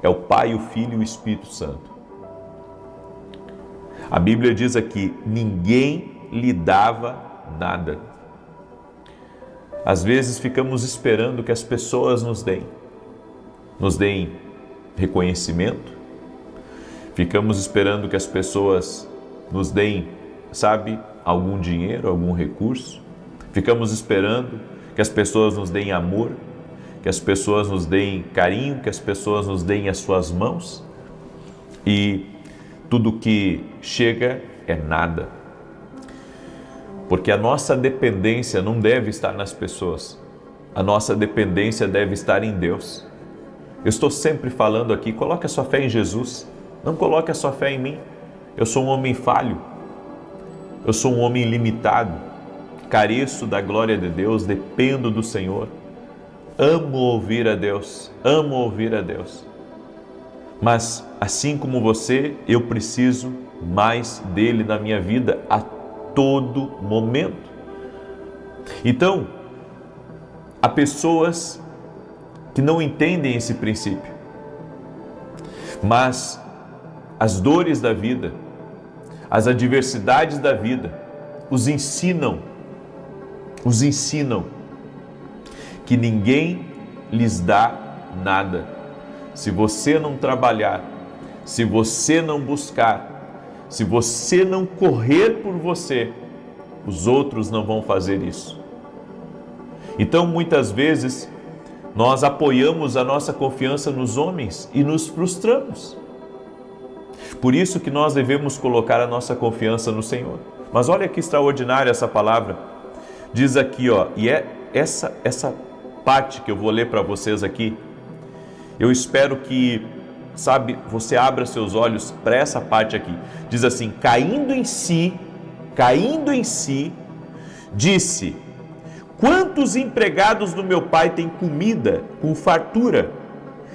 é o Pai, o Filho e o Espírito Santo. A Bíblia diz aqui: ninguém lhe dava nada. Às vezes ficamos esperando que as pessoas nos deem reconhecimento, ficamos esperando que as pessoas nos deem, algum dinheiro, algum recurso, ficamos esperando que as pessoas nos deem amor, que as pessoas nos deem carinho, que as pessoas nos deem as suas mãos, e tudo que chega é nada. Porque a nossa dependência não deve estar nas pessoas, a nossa dependência deve estar em Deus. Eu estou sempre falando aqui: coloque a sua fé em Jesus, não coloque a sua fé em mim. Eu sou um homem falho, eu sou um homem limitado, careço da glória de Deus, dependo do Senhor. Amo ouvir a Deus, amo ouvir a Deus. Mas assim como você, eu preciso mais dele na minha vida a todo momento. Então, há pessoas que não entendem esse princípio, mas as dores da vida, as adversidades da vida, os ensinam que ninguém lhes dá nada. Se você não trabalhar, se você não buscar, se você não correr por você, os outros não vão fazer isso. Então, muitas vezes, nós apoiamos a nossa confiança nos homens e nos frustramos. Por isso que nós devemos colocar a nossa confiança no Senhor. Mas olha que extraordinária essa palavra. Diz aqui, e é essa parte que eu vou ler para vocês aqui. Eu espero que, você abra seus olhos para essa parte aqui. Diz assim: caindo em si, disse: quantos empregados do meu pai têm comida com fartura,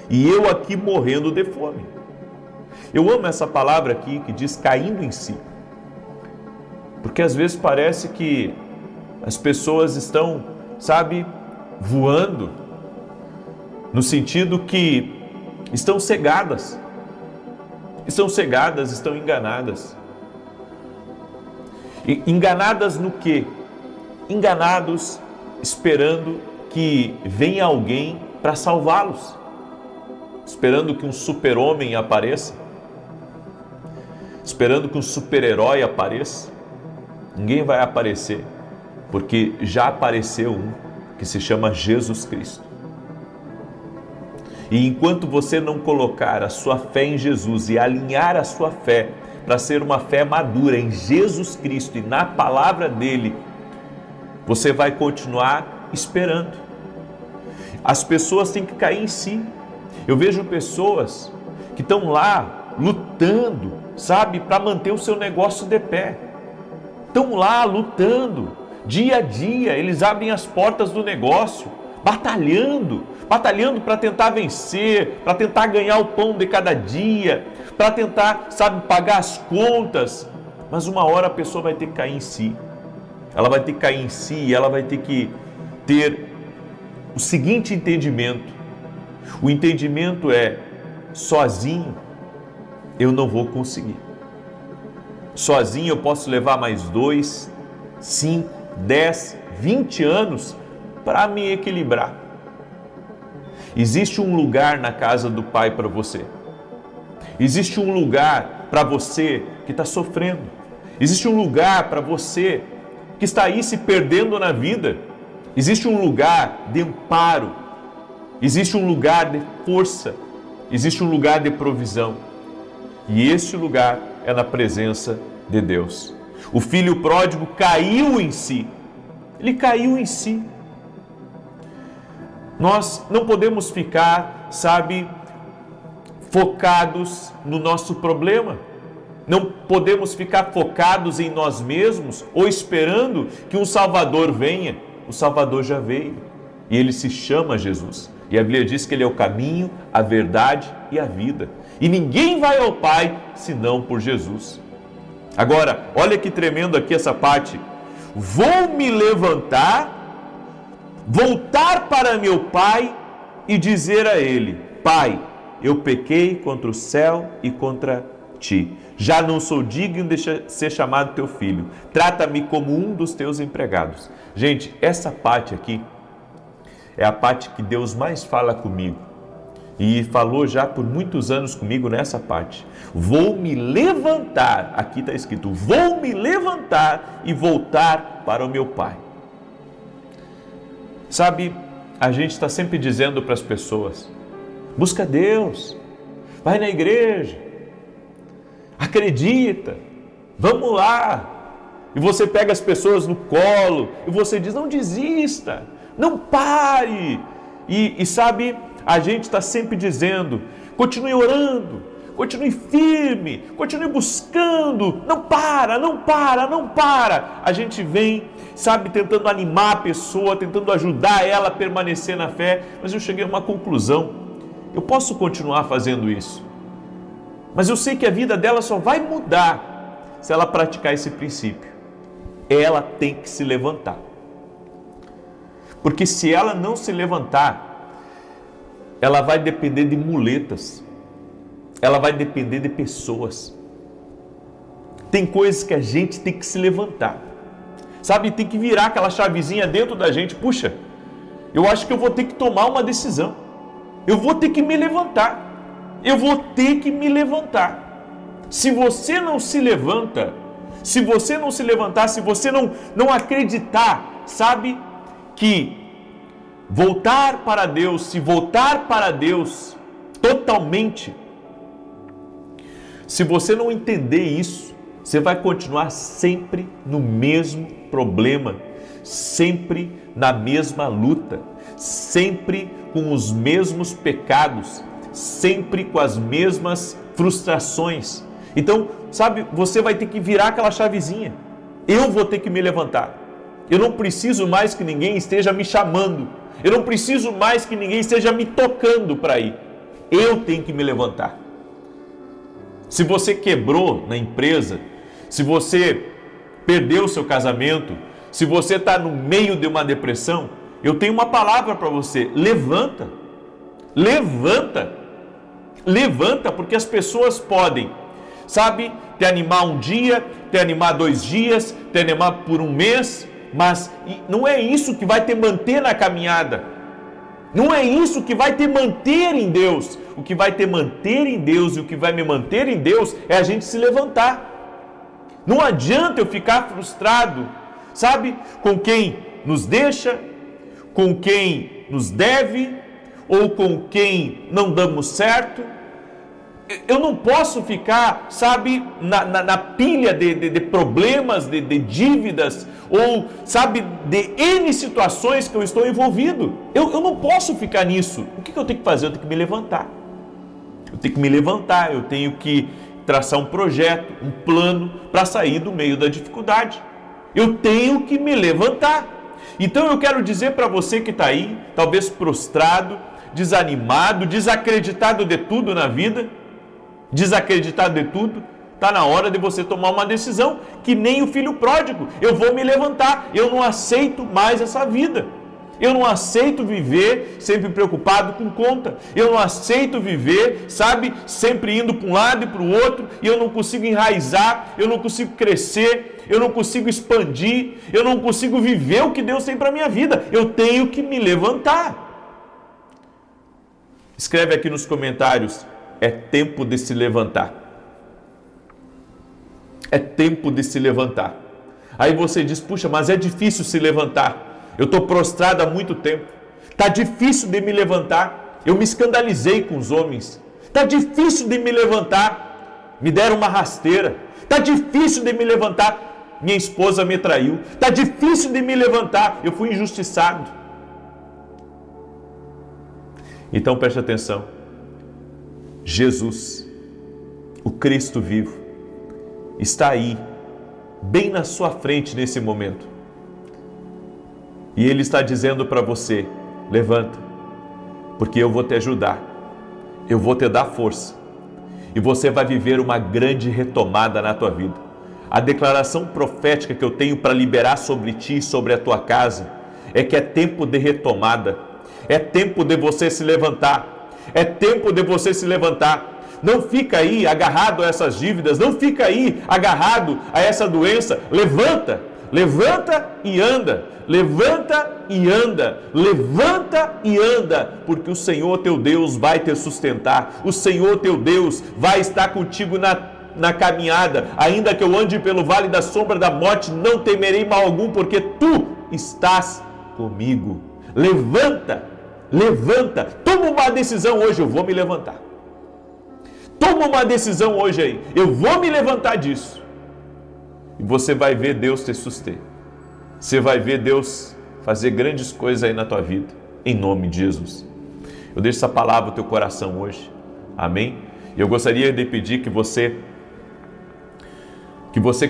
e eu aqui morrendo de fome? Eu amo essa palavra aqui que diz caindo em si, porque às vezes parece que as pessoas estão, voando, no sentido que estão cegadas, estão enganadas. E enganadas no quê? Enganados esperando que venha alguém para salvá-los, esperando que um super-homem apareça, esperando que um super-herói apareça. Ninguém vai aparecer, porque já apareceu um que se chama Jesus Cristo. E enquanto você não colocar a sua fé em Jesus e alinhar a sua fé para ser uma fé madura em Jesus Cristo e na palavra dele, você vai continuar esperando. As pessoas têm que cair em si. Eu vejo pessoas que estão lá lutando, para manter o seu negócio de pé. Estão lá lutando, dia a dia, eles abrem as portas do negócio, batalhando para tentar vencer, para tentar ganhar o pão de cada dia, para tentar, pagar as contas. Mas uma hora a pessoa vai ter que cair em si. Ela vai ter que cair em si e ela vai ter que ter o seguinte entendimento. O entendimento é: sozinho eu não vou conseguir. Sozinho eu posso levar mais 2, 5, 10, 20 anos para me equilibrar. Existe um lugar na casa do Pai para você. Existe um lugar para você que está sofrendo. Existe um lugar para você que está aí se perdendo na vida. Existe um lugar de amparo. Existe um lugar de força. Existe um lugar de provisão. E esse lugar é na presença de Deus. O filho pródigo caiu em si. Ele caiu em si. Nós não podemos ficar, focados no nosso problema. Não podemos ficar focados em nós mesmos ou esperando que um Salvador venha. O Salvador já veio e ele se chama Jesus. E a Bíblia diz que ele é o caminho, a verdade e a vida. E ninguém vai ao Pai senão por Jesus. Agora, olha que tremendo aqui essa parte. Vou me levantar, voltar para meu Pai e dizer a Ele: Pai, eu pequei contra o céu e contra Ti. Já não sou digno de ser chamado teu filho. Trata-me como um dos teus empregados. Gente, essa parte aqui é a parte que Deus mais fala comigo. E falou já por muitos anos comigo nessa parte. Vou me levantar, aqui está escrito, vou me levantar e voltar para o meu Pai. A gente está sempre dizendo para as pessoas: busca Deus, vai na igreja, acredita, vamos lá. E você pega as pessoas no colo e você diz: não desista, não pare. A gente está sempre dizendo: continue orando, continue firme, continue buscando, não para, não para, não para. A gente vem, tentando animar a pessoa, tentando ajudar ela a permanecer na fé, mas eu cheguei a uma conclusão: eu posso continuar fazendo isso, mas eu sei que a vida dela só vai mudar se ela praticar esse princípio. Ela tem que se levantar, porque se ela não se levantar, ela vai depender de muletas, ela vai depender de pessoas. Tem coisas que a gente tem que se levantar, tem que virar aquela chavezinha dentro da gente. Puxa, eu acho que eu vou ter que tomar uma decisão, eu vou ter que me levantar, eu vou ter que me levantar. Se você não se levanta, se você não se levantar, se você não acreditar, que voltar para Deus, se voltar para Deus totalmente, se você não entender isso, você vai continuar sempre no mesmo problema, sempre na mesma luta, sempre com os mesmos pecados, sempre com as mesmas frustrações. Então, você vai ter que virar aquela chavezinha. Eu vou ter que me levantar. Eu não preciso mais que ninguém esteja me chamando. Eu não preciso mais que ninguém esteja me tocando para ir. Eu tenho que me levantar. Se você quebrou na empresa, se você perdeu o seu casamento, se você está no meio de uma depressão, eu tenho uma palavra para você: levanta, levanta, levanta, porque as pessoas podem, te animar um dia, te animar 2 dias, te animar por 1 mês, mas não é isso que vai te manter na caminhada, não é isso que vai te manter em Deus. O que vai te manter em Deus e o que vai me manter em Deus é a gente se levantar. Não adianta eu ficar frustrado, com quem nos deixa, com quem nos deve ou com quem não damos certo. Eu não posso ficar, na pilha de problemas, de dívidas, ou, de N situações que eu estou envolvido. Eu não posso ficar nisso. O que eu tenho que fazer? Eu tenho que me levantar. Eu tenho que me levantar, eu tenho que traçar um projeto, um plano para sair do meio da dificuldade. Eu tenho que me levantar. Então eu quero dizer para você que está aí, talvez prostrado, desanimado, desacreditado de tudo na vida, desacreditado de tudo, está na hora de você tomar uma decisão, que nem o filho pródigo. Eu vou me levantar, eu não aceito mais essa vida. Eu não aceito viver sempre preocupado com conta. Eu não aceito viver, sabe, sempre indo para um lado e para o outro, e eu não consigo enraizar, eu não consigo crescer, eu não consigo expandir, eu não consigo viver o que Deus tem para a minha vida. Eu tenho que me levantar. Escreve aqui nos comentários, é tempo de se levantar. É tempo de se levantar. Aí você diz, puxa, mas é difícil se levantar. Eu estou prostrado há muito tempo. Está difícil de me levantar. Eu me escandalizei com os homens. Está difícil de me levantar. Me deram uma rasteira. Está difícil de me levantar. Minha esposa me traiu. Está difícil de me levantar. Eu fui injustiçado. Então preste atenção. Jesus, o Cristo vivo, está aí, bem na sua frente nesse momento. E Ele está dizendo para você, levanta, porque eu vou te ajudar, eu vou te dar força, e você vai viver uma grande retomada na tua vida. A declaração profética que eu tenho para liberar sobre ti e sobre a tua casa, é que é tempo de retomada, é tempo de você se levantar, é tempo de você se levantar. Não fica aí agarrado a essas dívidas, não fica aí agarrado a essa doença. Levanta, levanta e anda, levanta e anda, levanta e anda, porque o Senhor teu Deus vai te sustentar, o Senhor teu Deus vai estar contigo na caminhada. Ainda que eu ande pelo vale da sombra da morte, não temerei mal algum, porque tu estás comigo. Levanta, levanta, toma uma decisão hoje, eu vou me levantar. Toma uma decisão hoje aí, eu vou me levantar disso. E você vai ver Deus te suster. Você vai ver Deus fazer grandes coisas aí na tua vida, em nome de Jesus. Eu deixo essa palavra no teu coração hoje, amém? E eu gostaria de pedir que você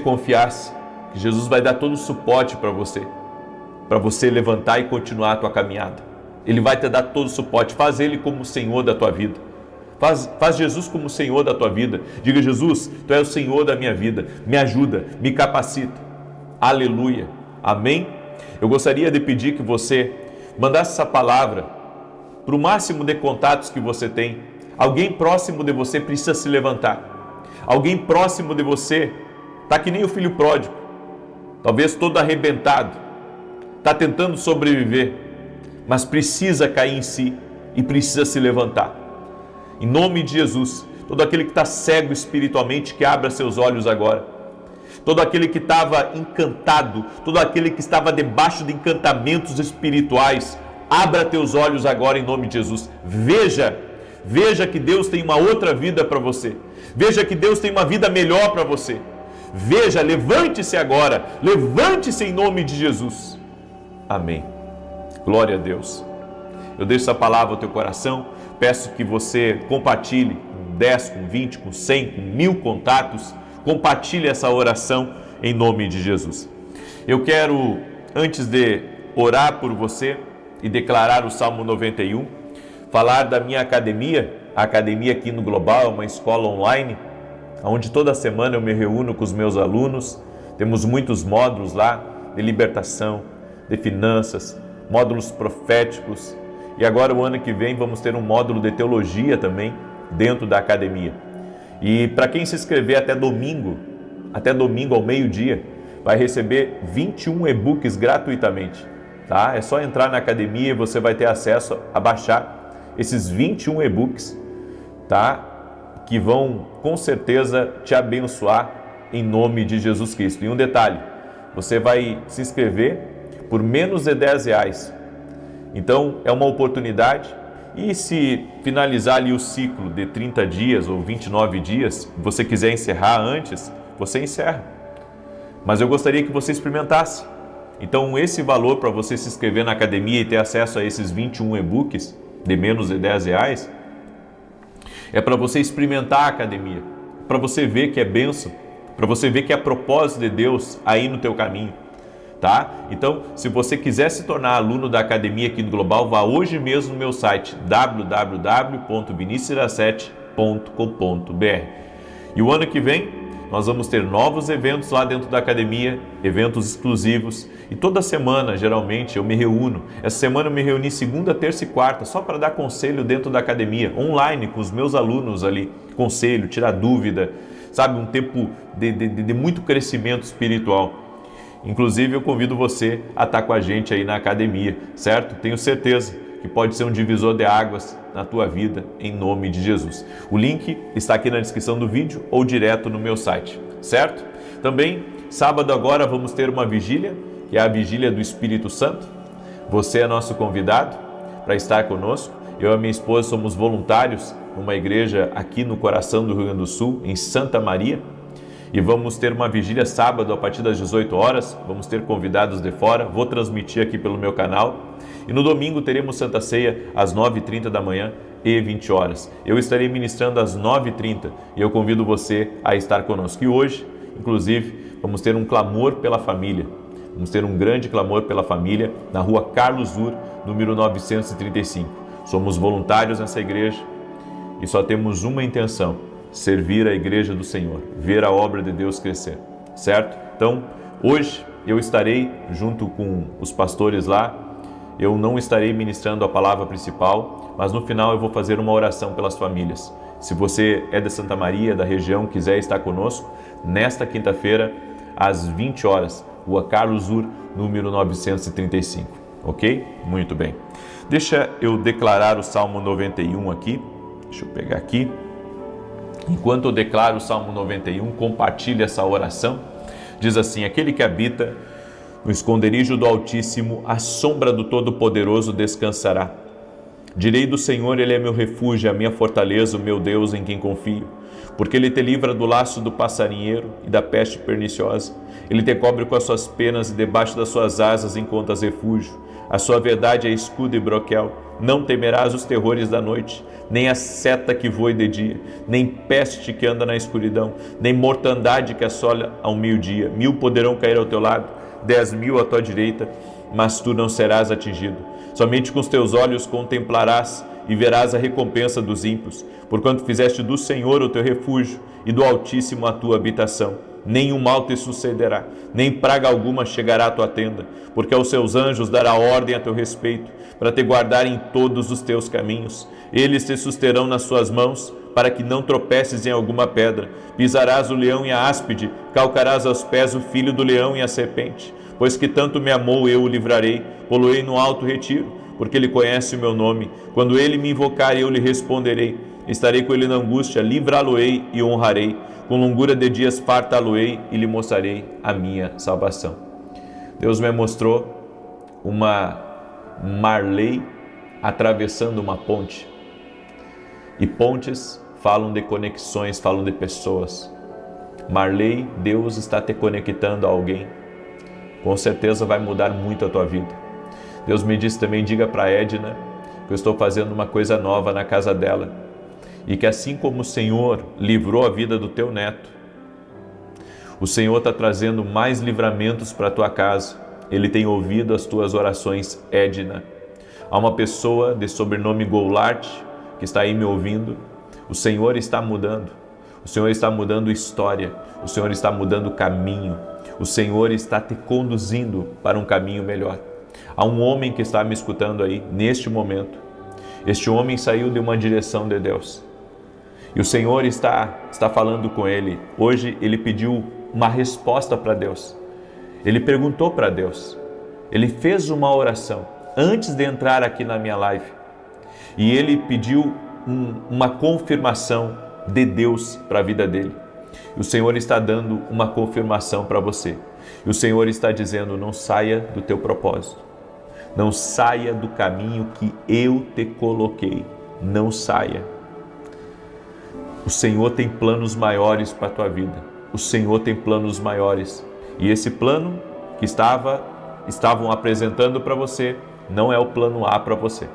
confiasse, que Jesus vai dar todo o suporte para você levantar e continuar a tua caminhada. Ele vai te dar todo o suporte, faz Ele como o Senhor da tua vida. Faz Jesus como o Senhor da tua vida. Diga, Jesus, Tu és o Senhor da minha vida. Me ajuda, me capacita. Aleluia. Amém? Eu gostaria de pedir que você mandasse essa palavra para o máximo de contatos que você tem. Alguém próximo de você precisa se levantar. Alguém próximo de você está que nem o filho pródigo. Talvez todo arrebentado. Está tentando sobreviver, mas precisa cair em si e precisa se levantar. Em nome de Jesus, todo aquele que está cego espiritualmente, que abra seus olhos agora. Todo aquele que estava encantado, todo aquele que estava debaixo de encantamentos espirituais, abra teus olhos agora em nome de Jesus. Veja que Deus tem uma outra vida para você. Veja que Deus tem uma vida melhor para você. Veja, levante-se agora, levante-se em nome de Jesus. Amém. Glória a Deus. Eu deixo essa palavra ao teu coração. Peço que você compartilhe com 10, com 20, com 100, com 1000 contatos. Compartilhe essa oração em nome de Jesus. Eu quero, antes de orar por você e declarar o Salmo 91, falar da minha academia. A academia aqui no Global é uma escola online, onde toda semana eu me reúno com os meus alunos. Temos muitos módulos lá de libertação, de finanças, módulos proféticos. E agora, o ano que vem, vamos ter um módulo de teologia também dentro da academia. E para quem se inscrever até domingo ao meio-dia, vai receber 21 e-books gratuitamente. Tá? É só entrar na academia e você vai ter acesso a baixar esses 21 e-books, tá? Que vão com certeza te abençoar em nome de Jesus Cristo. E um detalhe, você vai se inscrever por menos de R$10. Então é uma oportunidade, e se finalizar ali o ciclo de 30 dias ou 29 dias, você quiser encerrar antes, você encerra. Mas eu gostaria que você experimentasse. Então esse valor para você se inscrever na academia e ter acesso a esses 21 e-books de menos de R$10, é para você experimentar a academia, para você ver que é bênção, para você ver que é propósito de Deus aí no teu caminho. Tá? Então, se você quiser se tornar aluno da academia aqui no Global, vá hoje mesmo no meu site www.vinicius17.com.br. E o ano que vem, nós vamos ter novos eventos lá dentro da academia, eventos exclusivos. E toda semana, geralmente, eu me reúno. Essa semana eu me reuni segunda, terça e quarta, só para dar conselho dentro da academia, online, com os meus alunos ali. Conselho, tirar dúvida, sabe? Um tempo de muito crescimento espiritual. Inclusive, eu convido você a estar com a gente aí na academia, certo? Tenho certeza que pode ser um divisor de águas na tua vida, em nome de Jesus. O link está aqui na descrição do vídeo ou direto no meu site, certo? Também, sábado agora vamos ter uma vigília, que é a vigília do Espírito Santo. Você é nosso convidado para estar conosco. Eu e a minha esposa somos voluntários numa igreja aqui no coração do Rio Grande do Sul, em Santa Maria. E vamos ter uma vigília sábado a partir das 18 horas, vamos ter convidados de fora, vou transmitir aqui pelo meu canal. E no domingo teremos Santa Ceia às 9h30 da manhã e 20 horas. Eu estarei ministrando às 9h30 e eu convido você a estar conosco. E hoje, inclusive, vamos ter um clamor pela família. Vamos ter um grande clamor pela família na rua Carlos Ur, número 935. Somos voluntários nessa igreja e só temos uma intenção: servir a igreja do Senhor, ver a obra de Deus crescer, certo? Então, hoje eu estarei junto com os pastores lá, eu não estarei ministrando a palavra principal, mas no final eu vou fazer uma oração pelas famílias. Se você é de Santa Maria, da região, quiser estar conosco, nesta quinta-feira, às 20 horas, Rua Carlos Ur, número 935, ok? Muito bem. Deixa eu declarar o Salmo 91 aqui, deixa eu pegar aqui. Enquanto eu declaro o Salmo 91, compartilhe essa oração. Diz assim: aquele que habita no esconderijo do Altíssimo, à sombra do Todo-Poderoso descansará. Direi do Senhor, Ele é meu refúgio, a minha fortaleza, o meu Deus em quem confio. Porque Ele te livra do laço do passarinheiro e da peste perniciosa. Ele te cobre com as suas penas e debaixo das suas asas encontras refúgio. A sua verdade é escudo e broquel. Não temerás os terrores da noite, nem a seta que voe de dia, nem peste que anda na escuridão, nem mortandade que assola ao meio-dia. 1000 poderão cair ao teu lado, 10.000 à tua direita, mas tu não serás atingido. Somente com os teus olhos contemplarás e verás a recompensa dos ímpios, porquanto fizeste do Senhor o teu refúgio e do Altíssimo a tua habitação. Nenhum mal te sucederá, nem praga alguma chegará à tua tenda, porque aos seus anjos dará ordem a teu respeito, para te guardar em todos os teus caminhos. Eles te susterão nas suas mãos, para que não tropeces em alguma pedra. Pisarás o leão e a áspide, calcarás aos pés o filho do leão e a serpente. Pois que tanto me amou, eu o livrarei, poloei no alto retiro, porque ele conhece o meu nome. Quando ele me invocar, eu lhe responderei. Estarei com ele na angústia, livrá-lo-ei e honrarei. Com longura de dias fartá-lo-ei e lhe mostrarei a minha salvação. Deus me mostrou uma Marley atravessando uma ponte. E pontes falam de conexões, falam de pessoas. Marley, Deus está te conectando a alguém. Com certeza vai mudar muito a tua vida. Deus me disse também, diga para Edna que eu estou fazendo uma coisa nova na casa dela. E que assim como o Senhor livrou a vida do teu neto, o Senhor está trazendo mais livramentos para a tua casa. Ele tem ouvido as tuas orações, Edna. Há uma pessoa de sobrenome Goulart que está aí me ouvindo. O Senhor está mudando. O Senhor está mudando história. O Senhor está mudando caminho. O Senhor está te conduzindo para um caminho melhor. Há um homem que está me escutando aí, neste momento. Este homem saiu de uma direção de Deus. E o Senhor está falando com ele. Hoje ele pediu uma resposta para Deus. Ele perguntou para Deus. Ele fez uma oração antes de entrar aqui na minha live. E ele pediu uma confirmação de Deus para a vida dele. E o Senhor está dando uma confirmação para você. E o Senhor está dizendo, não saia do teu propósito. Não saia do caminho que eu te coloquei. Não saia. O Senhor tem planos maiores para a tua vida. O Senhor tem planos maiores. E esse plano que estavam apresentando para você, não é o plano A para você.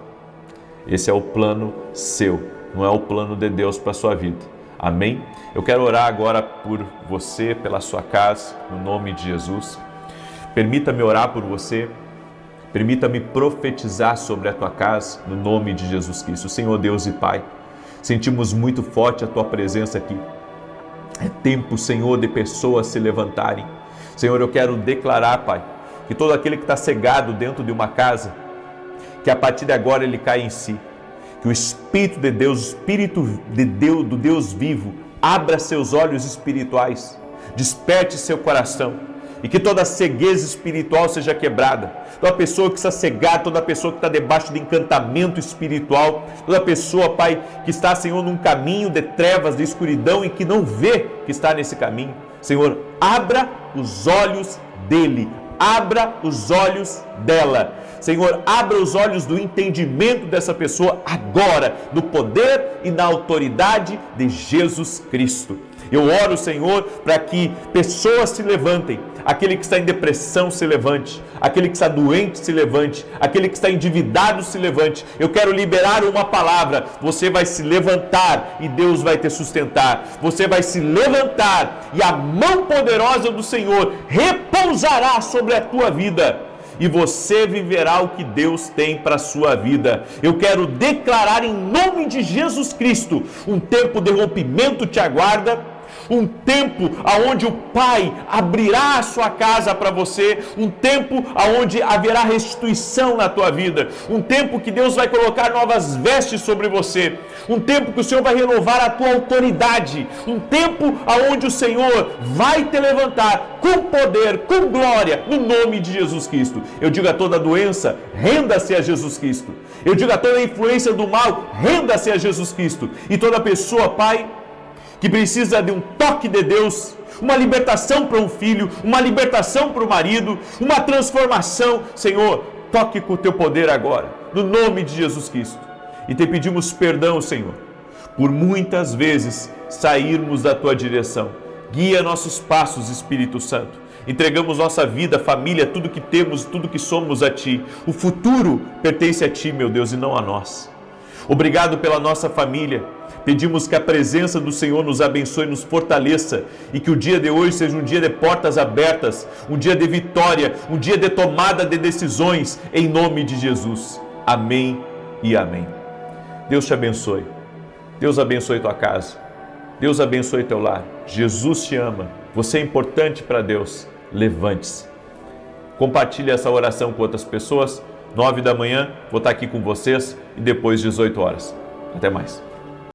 Esse é o plano seu, não é o plano de Deus para a sua vida. Amém? Eu quero orar agora por você, pela sua casa, no nome de Jesus. Permita-me orar por você. Permita-me profetizar sobre a tua casa, no nome de Jesus Cristo. Senhor Deus e Pai, sentimos muito forte a Tua presença aqui. É tempo, Senhor, de pessoas se levantarem. Senhor, eu quero declarar, Pai, que todo aquele que está cegado dentro de uma casa, que a partir de agora ele cai em si. Que o Espírito de Deus, o Espírito de Deus, do Deus vivo, abra seus olhos espirituais, desperte seu coração e que toda cegueza espiritual seja quebrada. Toda pessoa que está cegada, toda pessoa que está debaixo de encantamento espiritual, toda pessoa, Pai, que está, Senhor, num caminho de trevas, de escuridão e que não vê que está nesse caminho. Senhor, abra os olhos dele, abra os olhos dela. Senhor, abra os olhos do entendimento dessa pessoa agora, no poder e na autoridade de Jesus Cristo. Eu oro, Senhor, para que pessoas se levantem, aquele que está em depressão se levante, aquele que está doente se levante, aquele que está endividado se levante. Eu quero liberar uma palavra: você vai se levantar e Deus vai te sustentar. Você vai se levantar e a mão poderosa do Senhor repousará sobre a tua vida. E você viverá o que Deus tem para a sua vida. Eu quero declarar em nome de Jesus Cristo, um tempo de rompimento te aguarda, um tempo aonde o Pai abrirá a sua casa para você, um tempo aonde haverá restituição na tua vida, um tempo que Deus vai colocar novas vestes sobre você, um tempo que o Senhor vai renovar a tua autoridade, um tempo aonde o Senhor vai te levantar com poder, com glória, no nome de Jesus Cristo. Eu digo a toda doença, renda-se a Jesus Cristo. Eu digo a toda influência do mal, renda-se a Jesus Cristo. E toda pessoa, Pai, que precisa de um toque de Deus, uma libertação para um filho, uma libertação para o marido, uma transformação, Senhor, toque com o teu poder agora, no nome de Jesus Cristo. E te pedimos perdão, Senhor, por muitas vezes sairmos da tua direção. Guia nossos passos, Espírito Santo. Entregamos nossa vida, família, tudo que temos, tudo que somos a Ti. O futuro pertence a Ti, meu Deus, e não a nós. Obrigado pela nossa família. Pedimos que a presença do Senhor nos abençoe, nos fortaleça e que o dia de hoje seja um dia de portas abertas, um dia de vitória, um dia de tomada de decisões, em nome de Jesus. Amém e amém. Deus te abençoe. Deus abençoe tua casa. Deus abençoe teu lar. Jesus te ama. Você é importante para Deus. Levante-se. Compartilhe essa oração com outras pessoas. 9 da manhã, vou estar aqui com vocês e depois 18 horas. Até mais.